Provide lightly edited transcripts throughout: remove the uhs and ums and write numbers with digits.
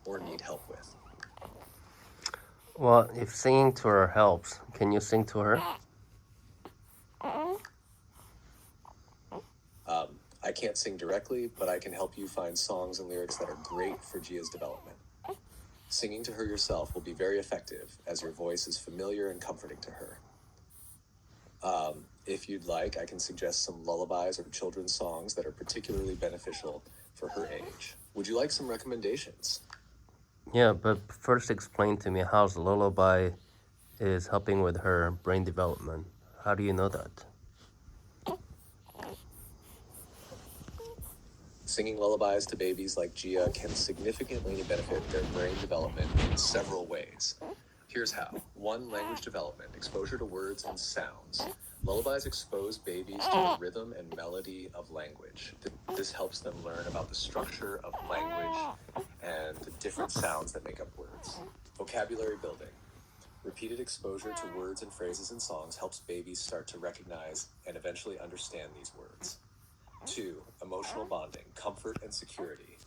or need help with? Well, if singing to her helps, can you sing to her? I can't sing directly, but I can help you find songs and lyrics that are great for Gia's development. Singing to her yourself will be very effective, as your voice is familiar and comforting to her. If you'd like, I can suggest some lullabies or children's songs that are particularly beneficial for her age. Would you like some recommendations? Yeah, but first explain to me how the lullaby is helping with her brain development. How do you know that? Singing lullabies to babies like Gia can significantly benefit their brain development in several ways. Here's how. 1. Language development, exposure to words and sounds. Lullabies expose babies to the rhythm and melody of language. This helps them learn about the structure of language and the different sounds that make up words. Vocabulary building. Repeated exposure to words and phrases in songs helps babies start to recognize and eventually understand these words. 2. Emotional bonding, comfort and security.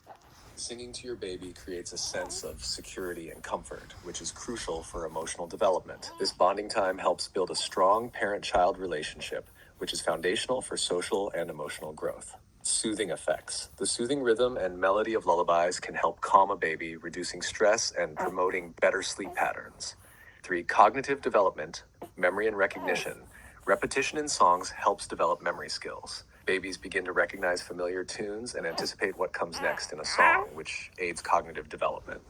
Singing to your baby creates a sense of security and comfort, which is crucial for emotional development. This bonding time helps build a strong parent-child relationship, which is foundational for social and emotional growth. Soothing effects. The soothing rhythm and melody of lullabies can help calm a baby, reducing stress and promoting better sleep patterns. 3. Cognitive development, memory and recognition. Repetition in songs helps develop memory skills. Babies begin to recognize familiar tunes and anticipate what comes next in a song, which aids cognitive development.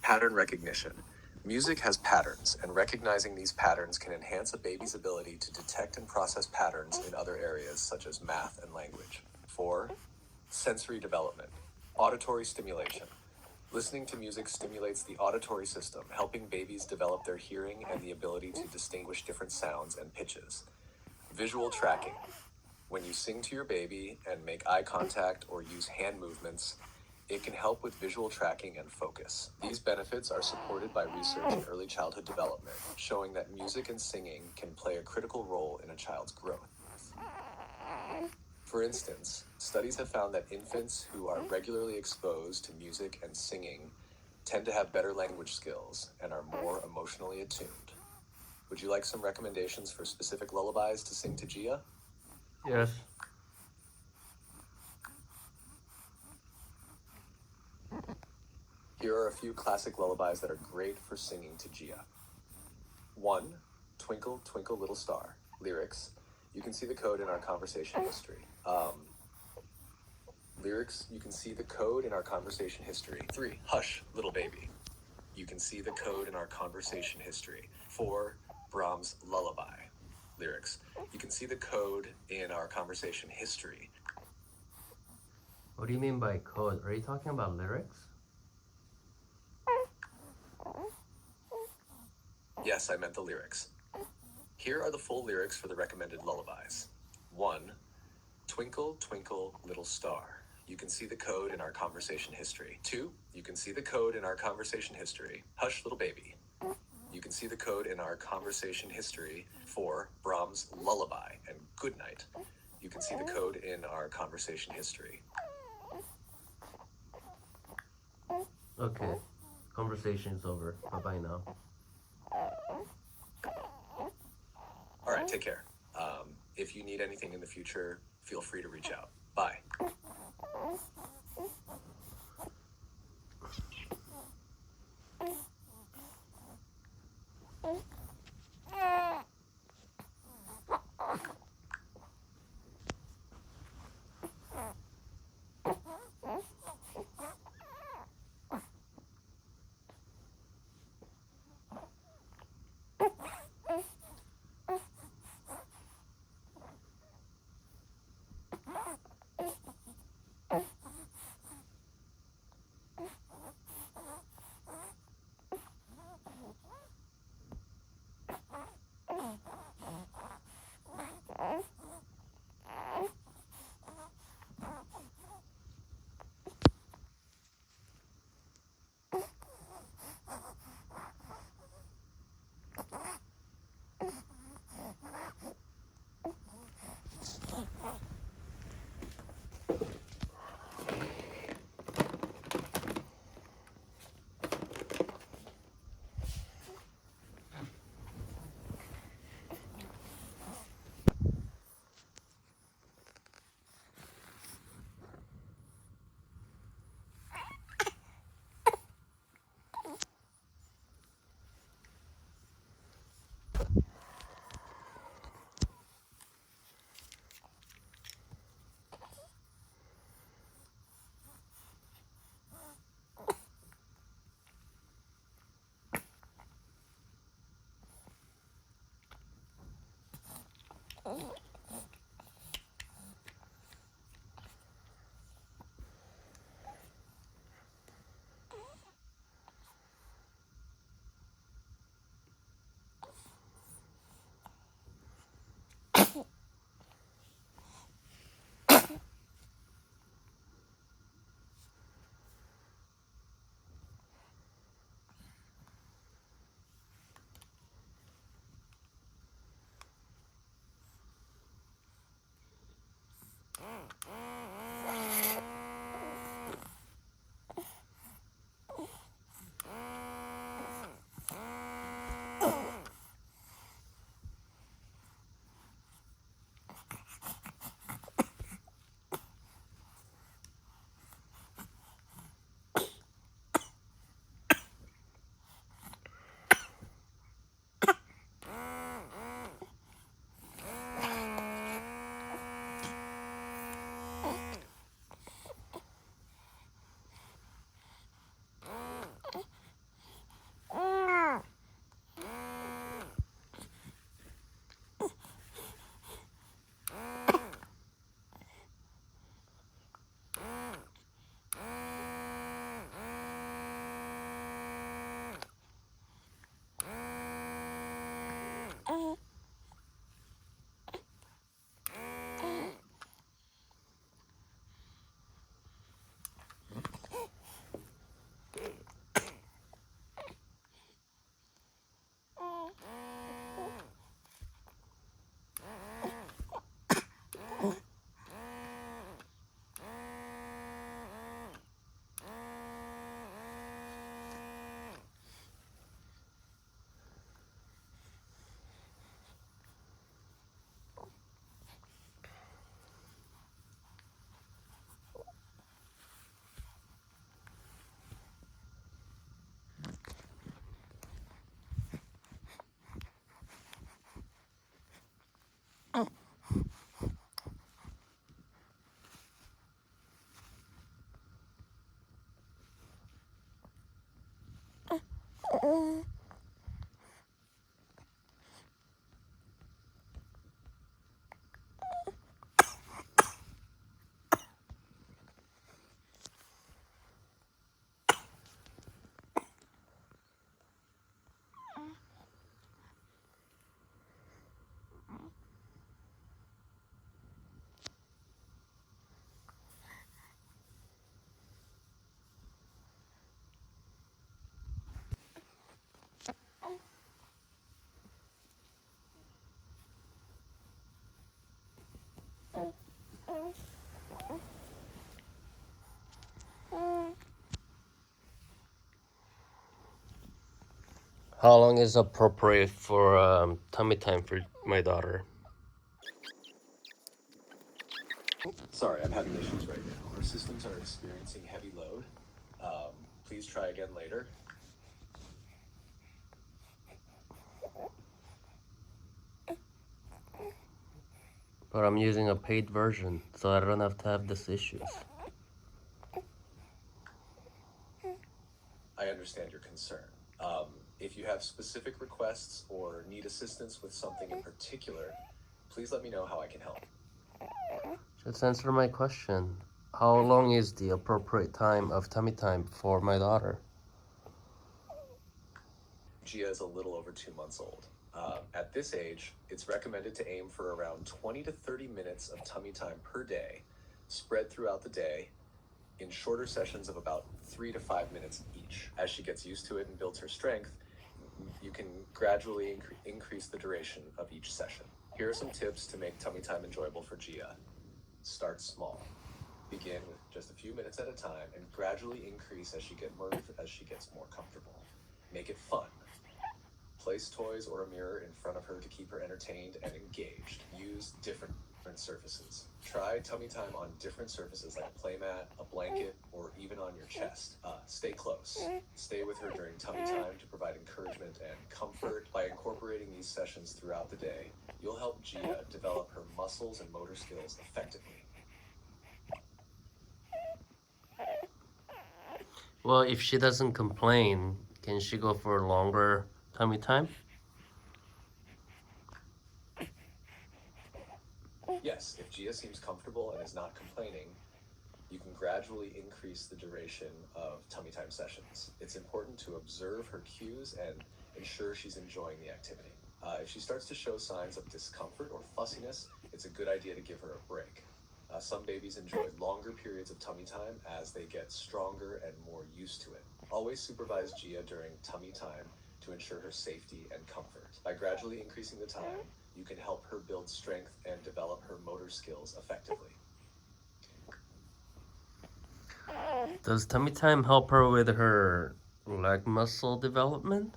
Pattern recognition. Music has patterns, and recognizing these patterns can enhance a baby's ability to detect and process patterns in other areas such as math and language. 4. Sensory development. Auditory stimulation. Listening to music stimulates the auditory system, helping babies develop their hearing and the ability to distinguish different sounds and pitches. Visual tracking. When you sing to your baby and make eye contact or use hand movements, it can help with visual tracking and focus. These benefits are supported by research in early childhood development, showing that music and singing can play a critical role in a child's growth. For instance, studies have found that infants who are regularly exposed to music and singing tend to have better language skills and are more emotionally attuned. Would you like some recommendations for specific lullabies to sing to Gia? Yes. Here are a few classic lullabies that are great for singing to Gia. 1. Twinkle, Twinkle, Little Star. Lyrics. You can see the code in our conversation history. Lyrics. You can see the code in our conversation history. 3. Hush, Little Baby. You can see the code in our conversation history. 4. Brahms' Lullaby. Lyrics. You can see the code in our conversation history. What do you mean by code? Are you talking about lyrics? Yes, I meant the lyrics. Here are the full lyrics for the recommended lullabies. 1. Twinkle, twinkle, little star. You can see the code in our conversation history. 2. You can see the code in our conversation history. Hush, little baby. You can see the code in our conversation history. 4. Brahms' Lullaby and Good Night. You can see the code in our conversation history. Okay. Conversation is over. Bye-bye now. All right, take care. If you need anything in the future, feel free to reach out. Bye. How long is appropriate for tummy time for my daughter? Sorry, I'm having issues right now. Our systems are experiencing heavy load. Please try again later. But I'm using a paid version, so I don't have to have these issues. I understand your concern. If you have specific requests or need assistance with something in particular, please let me know how I can help. Just answer my question. How long is the appropriate time of tummy time for my daughter? Gia is a little over 2 months old. At this age, it's recommended to aim for around 20 to 30 minutes of tummy time per day, spread throughout the day, in shorter sessions of about 3 to 5 minutes each. As she gets used to it and builds her strength, you can gradually increase the duration of each session. Here are some tips to make tummy time enjoyable for Gia. Start small. Begin with just a few minutes at a time and gradually increase as she gets more comfortable. Make it fun. Place toys or a mirror in front of her to keep her entertained and engaged. Use different surfaces. Try tummy time on different surfaces like a playmat, a blanket, or even on your chest. Stay close. Stay with her during tummy time to provide encouragement and comfort. By incorporating these sessions throughout the day, you'll help Gia develop her muscles and motor skills effectively. Well, if she doesn't complain, can she go for a longer tummy time? Yes, if Gia seems comfortable and is not complaining, you can gradually increase the duration of tummy time sessions. It's important to observe her cues and ensure she's enjoying the activity. If she starts to show signs of discomfort or fussiness, it's a good idea to give her a break. Some babies enjoy longer periods of tummy time as they get stronger and more used to it. Always supervise Gia during tummy time to ensure her safety and comfort. By gradually increasing the time, you can help her build strength and develop her motor skills effectively. Does tummy time help her with her leg muscle development?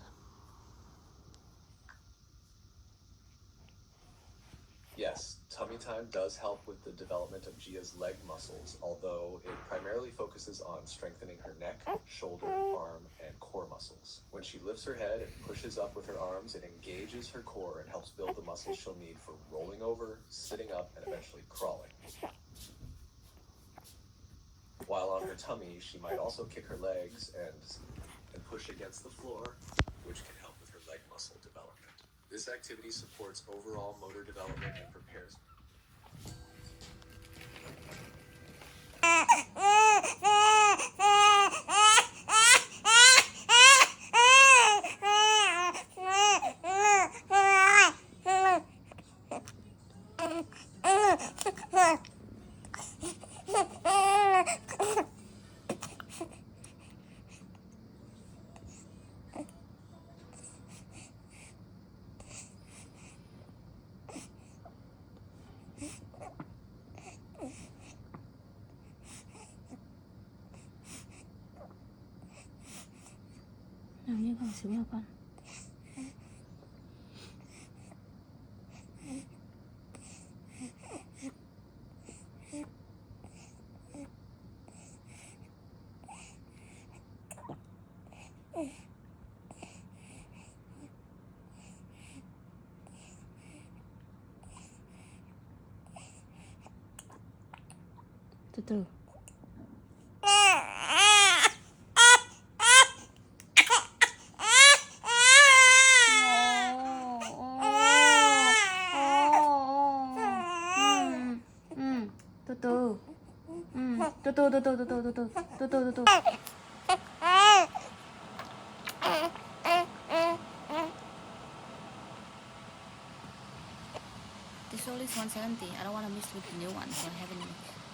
Yes, tummy time does help with the development of Gia's leg muscles, although it primarily focuses on strengthening her neck, shoulder, arm, and core muscles. When she lifts her head and pushes up with her arms, it engages her core and helps build the muscles she'll need for rolling over, sitting up, and eventually crawling. While on her tummy, she might also kick her legs and push against the floor, which can help with her leg muscle development. This activity supports overall motor development and prepares. Nào như con xíu nào con. Từ từ. tuh. This all is 170. I don't want to miss with the new one, so I haven't